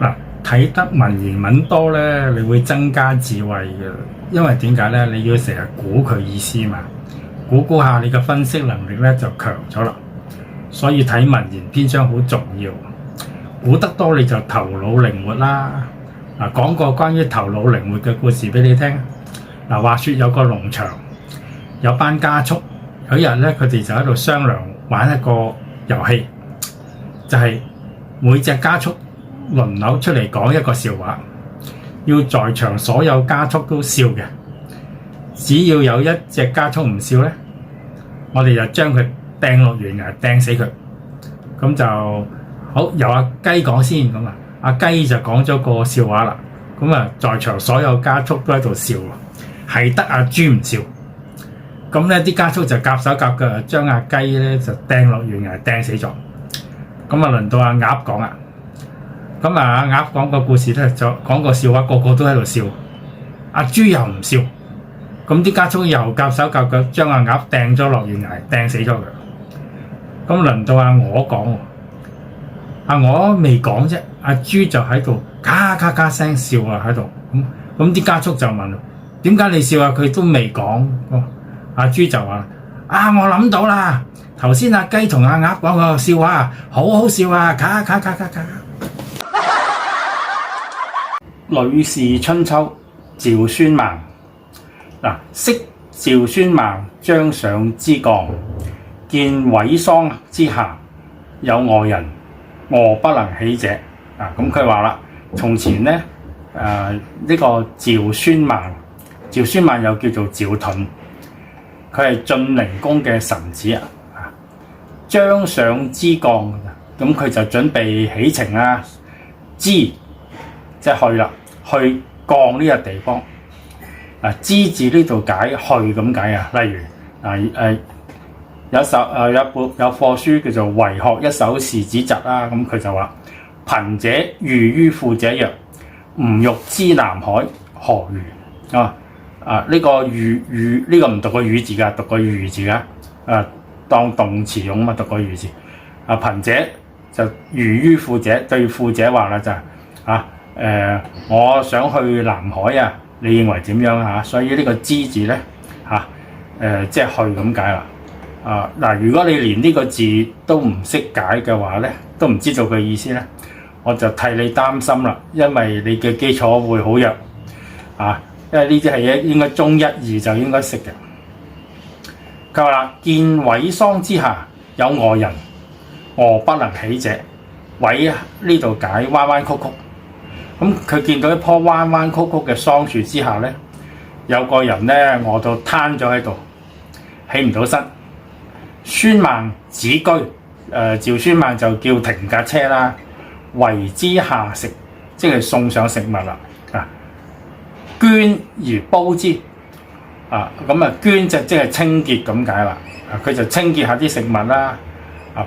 嗱，睇得文言文多咧，你會增加智慧嘅。因為點解咧？你要成日估佢意思嘛，估下你嘅分析能力咧就強咗啦。所以睇文言篇章好重要，估得多你就頭腦靈活啦。嗱，講個關於頭腦靈活嘅故事俾你聽。嗱，話說有個農場，有班家畜，有一日咧，佢哋就喺度商量玩一個遊戲，就係每隻家畜輪流出嚟講一個笑話，要在場所有家畜都笑嘅。只要有一隻家畜唔笑咧，我哋就將佢掟落懸崖，掟死佢。咁就好，由阿雞講先。咁啊，阿雞就講咗個笑話啦。咁啊，在場所有家畜都喺度笑，係得阿豬唔笑。咁咧，啲家畜就夾手夾腳，將阿雞咧就掟落懸崖，掟死咗。咁啊，輪到阿鴨講啦。咁啊，阿鴨講個故事咧，就講個笑話，個個都喺度笑，阿豬又唔笑。咁啲家畜又夾手夾腳，將阿鴨掟咗落懸崖，掟死咗佢。咁輪到阿鵝講喎，阿鵝未講啫，阿豬就喺度咔咔咔聲笑啊喺度。咁啲家畜就問：點解你笑啊？佢都未講。阿豬就話：我諗到啦，頭先阿雞同阿鴨講個笑話啊，好好笑啊！咔咔咔咔咔。呂氏春秋，趙孫孟。嗱，昔趙孫孟將上之幹，見葦桑之下有外人，臥不能起者。咁佢話啦，從前咧呢個趙孫孟，趙孫孟又叫做趙盾，佢係晉靈公嘅臣子啊。將上之幹，咁佢就準備起程啦。之即係去啦，去幹呢個地方。之字呢度解去咁解啊。例如有課書叫做《為學一首士子集》啦。咁佢就話：貧者喻於富者曰：吾欲之南海，何如？呢個喻呢個唔讀個語字㗎，讀個喻字㗎。當動詞用嘛，讀個喻字。貧者就喻於富者，對富者話啦就我想去南海啊，你認為點樣啊？所以呢個之字咧即係去咁解啦。如果你連呢個字都唔識解嘅話咧，都唔知道佢意思咧，我就替你擔心啦，因為你嘅基礎會好弱因為呢啲係應該中一二就應該識嘅。佢話啦，見葦桑之下有外人，臥不能起者。葦呢度解彎彎曲曲。咁佢見到一棵彎彎曲曲嘅桑樹之下咧，有個人咧臥到攤咗喺度，起唔到身。孫孟子居，趙孫孟就叫停架車啦，為之下食，即係送上食物啦。捐而煲之，捐就即係清潔咁解啦。佢就清潔下啲食物啦。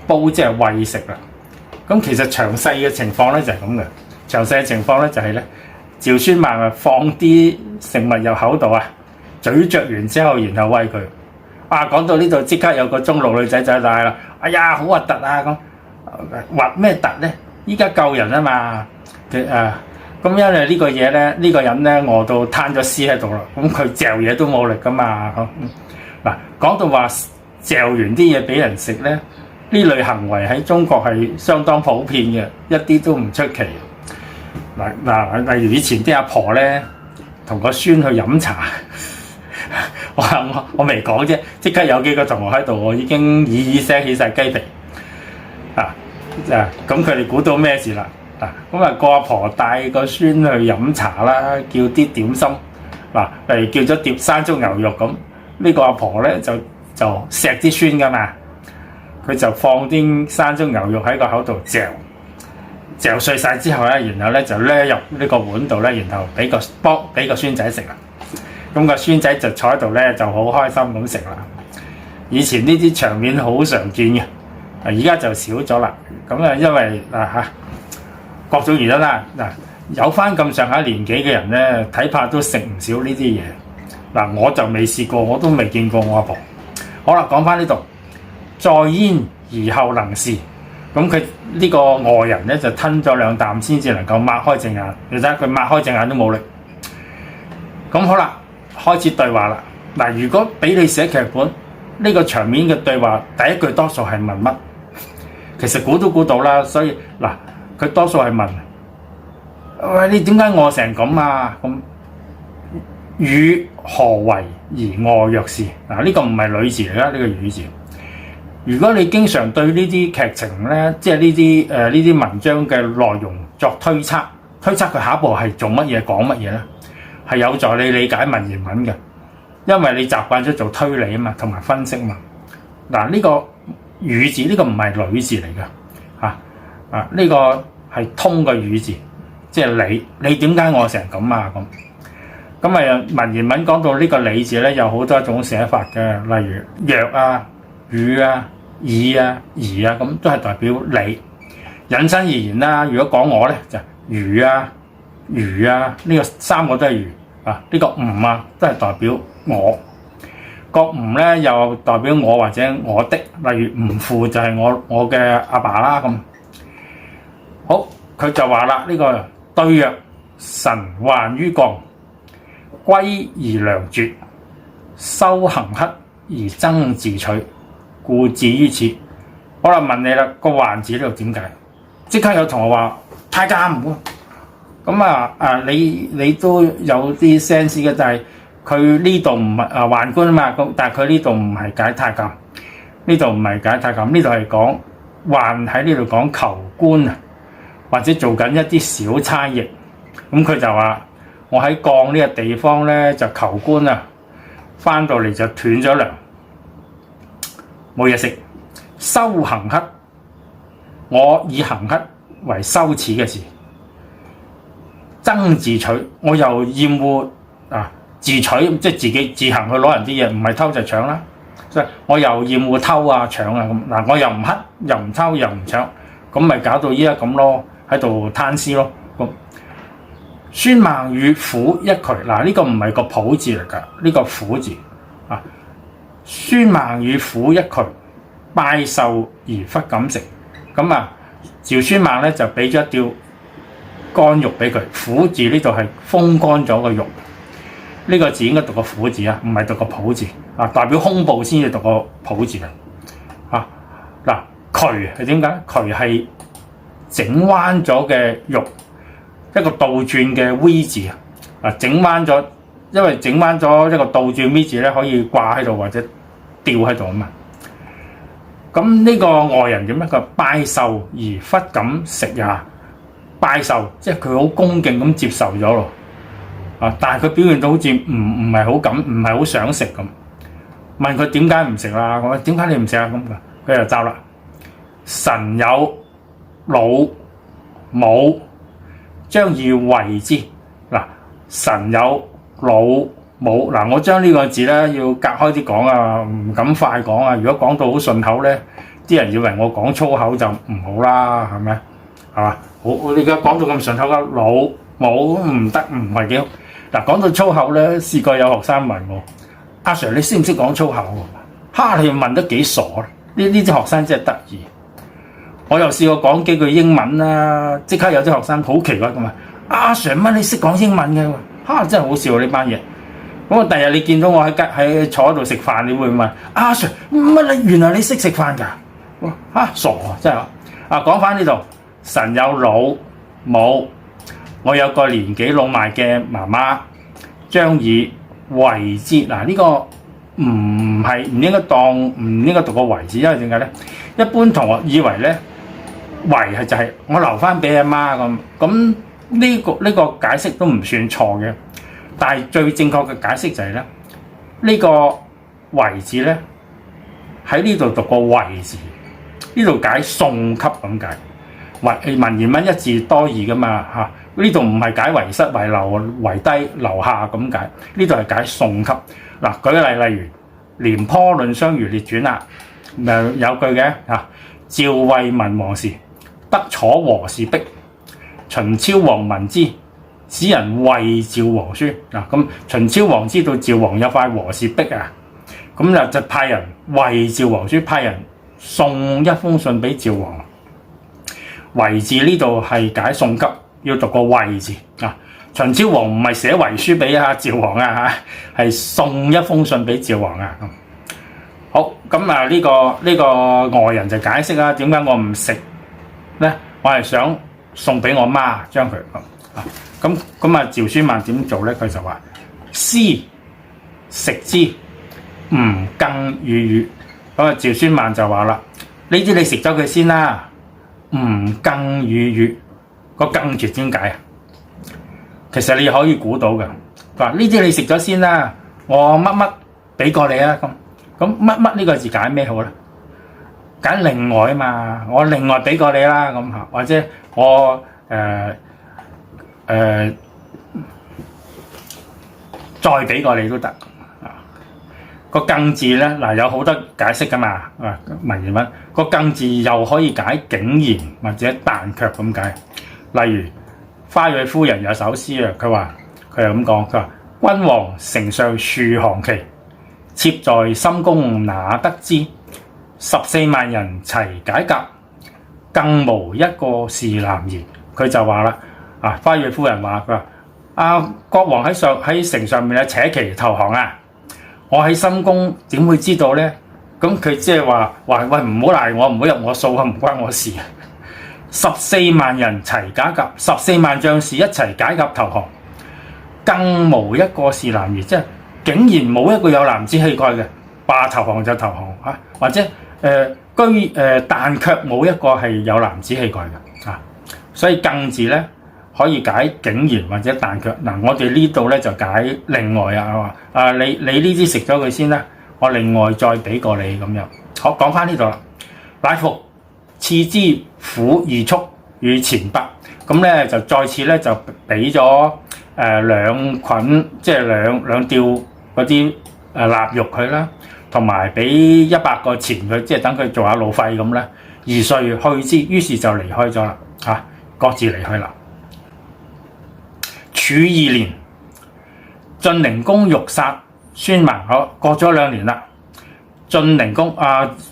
煲即係餵食啦。咁其實詳細嘅情況咧就係咁嘅。詳細嘅情況咧就係咧，趙孫孟放啲食物入口度咀嚼完之後，然後餵佢。講到呢度即刻有個中六女仔就嗌啦：哎呀，好核突啊！咁核咩突咧？依家救人啊嘛。咁因為呢個嘢咧，呢個人咧餓到攤咗屍喺度啦。咁佢嚼嘢都冇力噶嘛。講到話嚼完啲嘢俾人食咧，呢類行為喺中國係相當普遍嘅，一啲都唔出奇。例如以前啲阿婆咧同個孫去飲茶，我未講啫，即刻有幾個同學喺度，我已經耳聲起晒雞皮。咁佢哋估到咩事啦？咁個阿婆帶個孫去飲茶啦，叫啲點心。例如叫咗碟山竹牛肉咁，呢個阿婆咧就錫啲孫噶嘛，佢就放啲山竹牛肉喺個口度嚼碎晒之後咧，然後咧就孭入呢個碗度咧，然後俾個孫仔食啦。咁個孫仔就坐喺度咧，就好開心咁食啦。以前呢啲場面好常見嘅，而家就少咗啦。咁因為各種原因啦。有翻咁上下年紀嘅人咧，睇怕都食唔少呢啲嘢。我就未試過，我都未見過我阿婆。好啦，講翻呢度，在焉而後能事，咁佢呢個外人咧就吞咗2啖先至能夠擘開隻眼。你睇下佢擘開隻眼都冇力。咁好啦，開始對話啦。嗱，如果俾你寫劇本，呢個場面嘅對話第一句多數係問乜？其實估都估到啦。所以嗱，佢多數係問：喂，你點解餓成咁啊？咁汝何為而餓若是？嗱，呢個唔係女字嚟啦，呢個汝字。如果你經常對呢啲劇情咧，即係呢啲文章嘅內容作推測佢下一步係做乜嘢講乜嘢咧，係有助你理解文言文嘅，因為你習慣咗做推理啊嘛，同埋分析嘛。嗱，呢個汝字呢個唔係女字嚟嘅，呢個係通嘅汝字，即係你點解餓成咁啊？咁文言文講到呢個你字咧，有好多種寫法嘅，例如若啊、汝啊、以啊、夷啊，咁都係代表你。引申而言啦，如果講我咧，就汝啊、如啊，呢個3個都係如啊，呢個吾啊都係代表我。個吾咧又代表我或者我的，例如吾父就係我嘅阿爸啦咁。好，佢就話啦，呢個對曰：臣患於絳，歸而糧絕，修行乞而爭自取，故至於此。好啦，問你啦，個患字呢度點解？即刻有同學話太監咁你都有啲 sense 嘅，但係佢呢度唔係宦官啊嘛，咁但係佢呢度唔係解太監，呢度唔係解太監，呢度係講宦喺呢度講求官啊，或者做緊一啲小差役。咁佢就話我喺絳呢個地方咧就求官啊，翻到嚟就斷咗糧，冇嘢食，修行乞。我以行乞為羞恥嘅事，爭自取，我又厭惡自取，即係自己自行去攞人啲嘢，唔係偷就搶啦。所以我又厭惡偷啊搶啊咁。嗱，我又唔乞，又唔偷，又唔搶，咁咪搞到依家咁咯，喺度攤屍咯。咁孫孟與虎一渠，嗱，呢個唔係個譜字嚟㗎，呢個虎字啊。孫孟與虎一渠，拜壽而忽敢食。咁趙孫孟咧就俾咗一吊乾肉俾佢。虎字呢度係風乾咗個肉，呢個字應該讀個虎字啊，唔係讀個譜字啊，代表胸部先至讀個譜字啊。嗱，渠係點解？渠係整彎咗嘅肉，一個倒轉嘅 V 字啊，整彎咗，因為整彎咗一個倒轉 V 字咧，可以掛喺度或者吊喺度啊嘛。咁呢個外人點咧？佢拜壽而忽敢食也。拜壽即係佢好恭敬咁接受咗咯。但係佢表現到好似唔係好敢，唔係好想食咁。問佢點解唔食啦？我話點解你唔食啊？咁佢就答啦：臣有老母，將以為之。嗱，臣有老母，嗱，我將呢個字咧要隔開啲講啊，唔敢快講啊。如果講到好順口咧，啲人以為我講粗口就唔好啦，係咪？係嘛？我而家講到咁順口嘅老母唔得，唔係幾好。嗱，講到粗口咧，試過有學生問我：阿 Sir， 你識唔識講粗口？嚇，你問得幾傻咧？呢啲學生真係得意。我又試過講幾句英文啦，即刻有啲學生好奇怪咁話：阿 Sir， 乜你識講英文嘅？嚇，真係好笑呢班嘢。咁我第日你見到我喺坐喺度食飯，你會問阿 Sir， 乜你原來你識食飯㗎？嚇，傻啊！真係講翻呢度，臣有老母，我有個年紀老邁嘅媽媽，將以為之。嗱，呢個唔應該讀個為字，因為點解咧？一般同學以為咧，為係就係我留翻俾阿媽咁。咁呢個解釋都唔算錯嘅。但係最正確嘅解釋就係咧，呢個為字咧喺呢度讀個為字，呢度解送給咁解。文言文一字多義噶嘛嚇，呢度唔係解遺失、遺留、遺低、留下咁解，呢度係解送給。嗱，舉個例如《廉頗藺相如列傳》啦，有句嘅嚇：趙惠文王時，得楚和氏璧，秦昭王聞之，使人為趙王書。嗱，咁秦昭王知道趙王有塊和氏璧啊，咁就派人為趙王書，派人送一封信俾趙王。遺字呢度係解送急，要讀個遺字啊。秦始皇唔係寫遺書俾阿趙王啊嚇，係送一封信俾趙王啊。好，咁啊呢個外人就解釋啦，點解我唔食咧？我係想送俾我媽，將佢啊。咁啊趙孫曼點做咧？佢就話：師食之，吾更與語。咁啊趙孫曼就話啦：呢啲你食咗佢先啦，吾更與語。個更字點解啊？其實你可以估到嘅。佢話：呢啲你食咗先啦，我乜乜俾過你啊。咁乜乜呢個字解咩好咧？解另外啊嘛，我另外俾過你啦咁嚇，或者我再俾過你都得啊。個更字咧嗱有好多解釋噶嘛啊，文言文個更字又可以解竟然或者但卻咁解。例如花蕊夫人有首詩啊，佢又咁講，佢話：君王城上樹行期，妾在深宮哪得知？14萬人齊解甲，更無一個是男兒。佢就話啦，啊花蕊夫人話佢話：國王喺城上面咧扯旗投降啊！我喺深宮點會知道咧？咁佢即係話喂唔好賴我，唔好入我數啊，唔關我事啊！14萬人齊解甲，14萬將士一齊解甲投降，更無一個是男兒，即係竟然冇一個有男子氣概嘅，話投降就投降啊！或者但卻冇一個係有男子氣概嘅啊！所以更字咧可以解竟然或者但卻。嗱，我哋呢度咧就解另外啊，你呢啲食咗佢先啦，我另外再俾過你咁樣。好，講翻呢度啦，乃服賜之婦二畜與錢帛，咁咧就再次咧就俾咗兩捆，即係兩吊嗰啲臘肉佢啦，同埋俾100個錢佢，即係等佢做下路費咁咧。而遂去之，於是就離開咗啦嚇，各自離去啦。處2年，晉靈公欲殺孫孟。好，過咗2年啦。晉靈公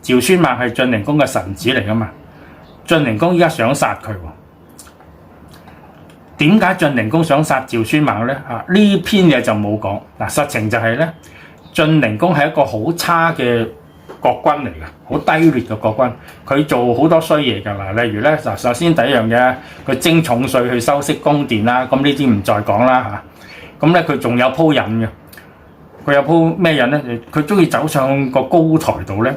趙孫孟係晉靈公嘅臣子嚟噶嘛？晉靈公依家想殺佢喎。點解晉靈公想殺趙孫孟咧？呢篇嘢就冇講。嗱，實情就係咧，晉靈公係一個好差嘅國君嚟嘅，好低劣嘅國君。佢做好多衰嘢㗎啦。例如咧，首先第一樣嘢，佢徵重稅去修飾宮殿啦。咁呢啲唔再講啦嚇。咁咧佢仲有鋪引嘅。佢有鋪咩引咧？佢中意走上個高台度咧，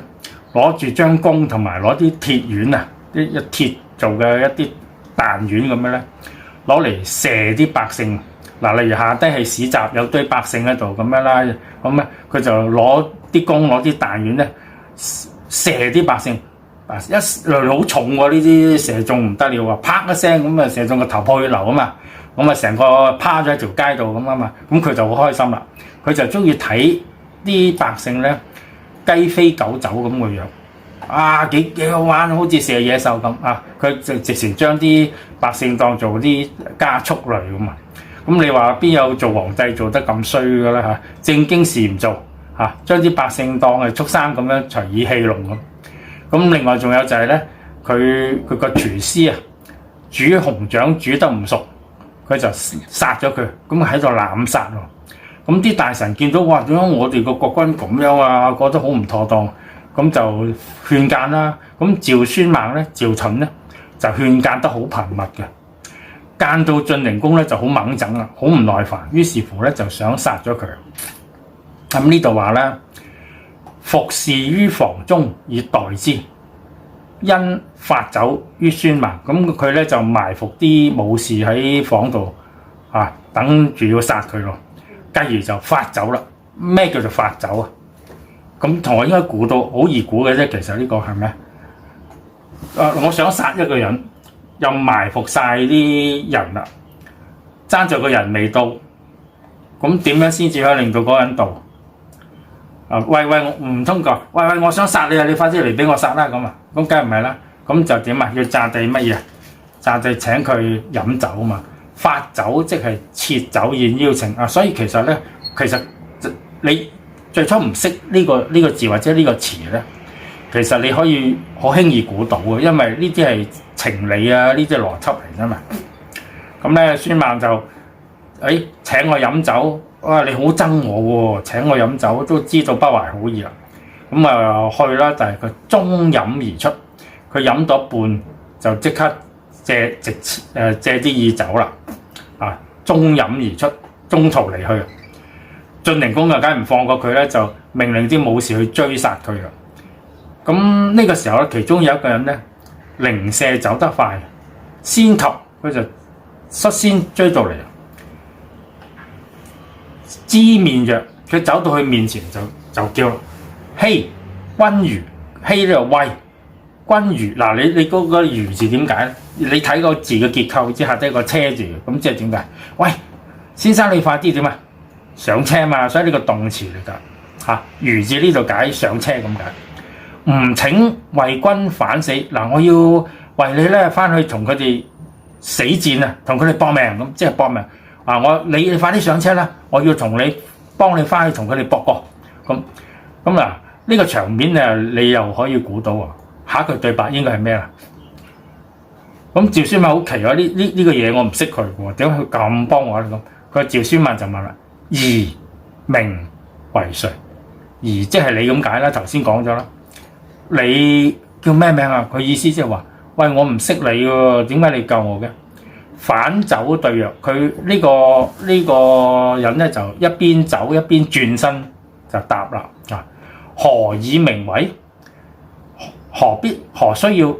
攞住張弓同埋攞啲鐵丸啊，一鐵做嘅一啲彈丸咁樣咧，攞嚟射啲百姓。嗱，例如下低係市集，有堆百姓喺度咁樣啦，咁咧佢就攞啲弓攞啲彈丸咧射啲百姓。一好重喎，呢啲射中唔得了喎，啪一聲咁啊射中個頭破血流啊嘛，咁啊成個趴咗喺條街度咁啊嘛，咁佢就好開心啦。佢就中意睇啲百姓咧雞飛狗走咁嘅樣，幾好玩，好似射野獸咁啊！佢就直情將啲百姓當做啲家畜類咁啊！咁你話邊有做皇帝做得咁衰嘅咧嚇？正經事唔做嚇，將啲百姓當係畜生咁樣隨意戲弄咁。咁另外仲有就係咧，佢個廚師啊煮熊掌煮得唔熟，佢就殺咗佢，咁喺度濫殺喎。咁啲大臣見到哇，點解我哋個國君咁樣啊？覺得好唔妥當，咁就勸諫啦。咁趙孫孟咧、趙盾咧就勸諫得好頻密嘅，諫到晉靈公咧就好猛整啦，好唔耐煩，於是乎咧就想殺咗佢。咁呢度話咧，伏侍於房中以待之，因發走於孫孟。咁佢咧就埋伏啲武士喺房度等住要殺佢咯。繼而就發走啦。咩叫做發走啊？咁同我應該估到，好易估嘅啫。其實呢個係咩？我想殺一個人，又埋伏晒啲人啦，爭在個人未到。咁點樣先至可以令到嗰個人到？喂，唔通講，喂，我想殺你啊！你快啲嚟俾我殺啦咁啊！咁梗係唔係啦？咁就點啊？要詐地乜嘢？詐地請佢飲酒啊嘛！發走即係設酒宴邀請啊，所以其實咧，你最初唔識呢個字或者呢個詞咧，其實你可以好輕易估到嘅，因為呢啲係情理啊，呢啲係邏輯嚟㗎嘛。咁咧，孫孟就請我飲酒，哇！你好憎我喎，請我飲酒都知道不懷好意啦。咁啊去啦，但係佢中飲而出，佢飲到一半就即刻借啲意走啦。啊，中飲而出，中途離去。晉靈公就梗係唔放過佢咧，就命令啲武士去追殺佢啦。咁呢個時候咧，其中有一個人咧，零舍走得快，先及佢就率先追到嚟，知面若，佢走到佢面前就叫啦：嘿，君如，嘿呢個喂，君如。嗱，你嗰個如字點解咧？你睇個字嘅結構之下低個車字嘅，咁即係點解？喂，先生你快啲點啊？上車嘛，所以呢個動詞嚟㗎嚇。如字呢度解上車咁解。吾請為君反死，嗱，我要為你咧翻去同佢哋死戰啊，同佢哋搏命咁，即係搏命啊！你快啲上車啦，我要幫你翻去同佢哋搏過咁嗱。呢個場面啊，你又可以估到喎。下一句對白應該係咩啦？咁趙孫孟好奇喎，呢個嘢我唔識佢喎，點解佢咁幫我咧？咁佢趙孫孟就問啦：兒名為誰？兒即係你咁解啦，頭先講咗啦。你叫咩名啊？佢意思即係話：喂，我唔識你喎，點解你救我嘅？反走對曰，佢呢個人咧就一邊走一邊轉身就答啦：啊，何以名為？何需要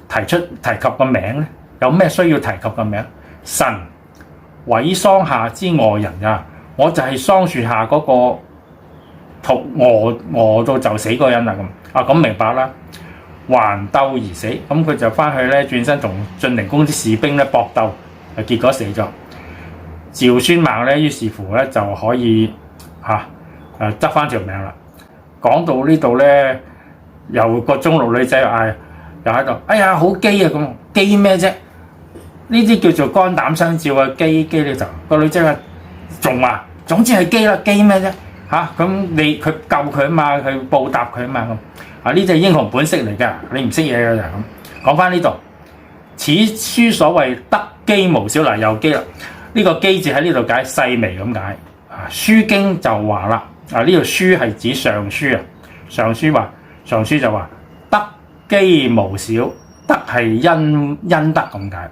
提及個名咧？有咩需要提及個名？臣毀桑下之餓人啊！我就係桑樹下嗰個餓到就死嗰個人啦咁。啊，咁明白啦。還鬥而死，咁佢就翻去咧轉身同晉靈公啲士兵咧搏鬥，結果死咗。趙孫孟咧於是乎咧就可以執翻條命啦。講到呢度咧，有個中路女仔又喺度，哎呀好基啊咁，基咩啫？呢啲叫做肝膽相照啊！基呢就個女仔話仲話，總之係基啦，基咩啫？咁佢救佢啊嘛，佢報答佢啊嘛咁。呢隻英雄本色嚟㗎，你唔識嘢嘅就咁。講翻呢度，此書所謂得基無少，嗱又基啦。呢個基字喺呢度解細微咁解。書經就話啦，呢度書係指上書啊。上書就話得基無少，得係恩德咁解。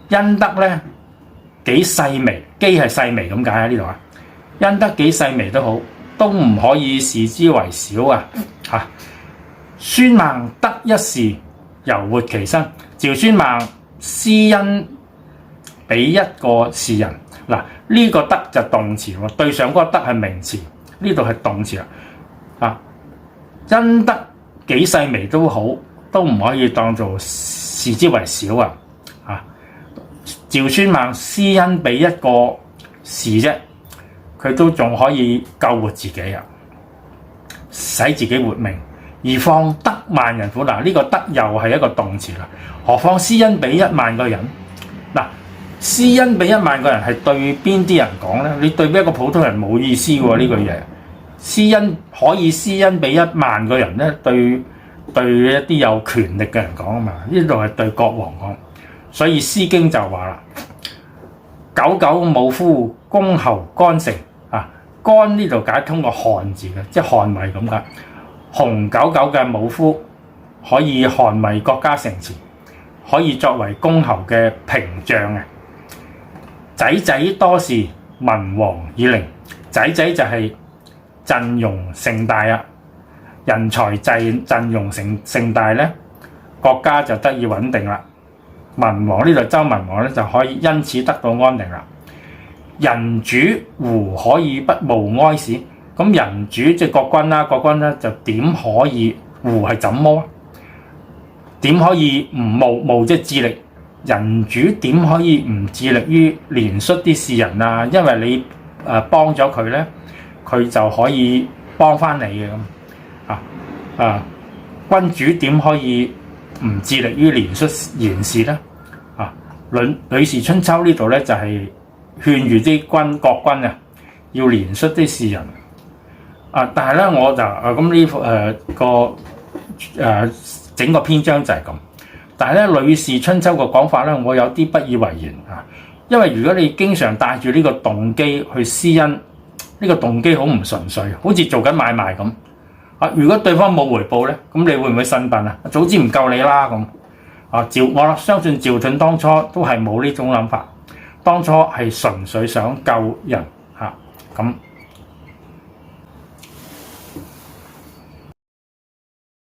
恩德咧幾細微，基係細微咁解喺呢度啊。恩德幾細微都好，都唔可以視之為少啊。孫孟得一事，猶活其身。趙孫孟施恩俾一個士人，嗱呢個得就動詞喎，對上嗰個得係名詞，呢度係動詞啦。恩德幾細微都好，都唔可以當做視之為少啊。趙孫孟施恩俾一個士啫，佢都仲可以救活自己啊，使自己活命。而況得萬人苦，嗱呢個得又係一個動詞啦。何況施恩俾1萬個人，嗱施恩俾1萬個人係對邊啲人講咧？你對俾一個普通人冇意思喎呢句嘢。施恩可以施恩俾1萬個人咧，對一啲有權力嘅人講啊嘛。呢度係對國王講，所以《詩經》就話啦：久久武夫，公侯干城。干呢度解通過捍字嘅，即係捍衛咁解。雄赳赳嘅武夫可以捍衛國家城池，可以作為公侯嘅屏障嘅。仔仔多事，文王以令。仔仔就係陣容盛大啊，人才陣容盛大咧，國家就得以穩定啦。文王呢度周文王咧就可以因此得到安定啦。人主胡可以不冒哀史？咁人主即係國君啦，國君咧就點可以胡係怎麼？點可以唔冒即係致力？人主點可以唔致力於憐恤啲士人啊？因為你幫咗佢咧，佢就可以幫翻你嘅咁。君主點可以唔致力於憐恤賢士咧？呂氏春秋呢度咧就係勸喻啲國君啊，要憐恤啲士人。但係咧我就咁呢個整個篇章就係咁。但係咧，《呂氏春秋》嘅講法咧，我有啲不以為然啊。因為如果你經常帶住呢個動機去施恩，呢個動機好唔純粹，好似做緊買賣咁啊。如果對方冇回報咧，咁你會唔會呻笨啊？早知唔救你啦咁啊！我相信趙盾當初都係冇呢種諗法，當初係純粹想救人嚇咁。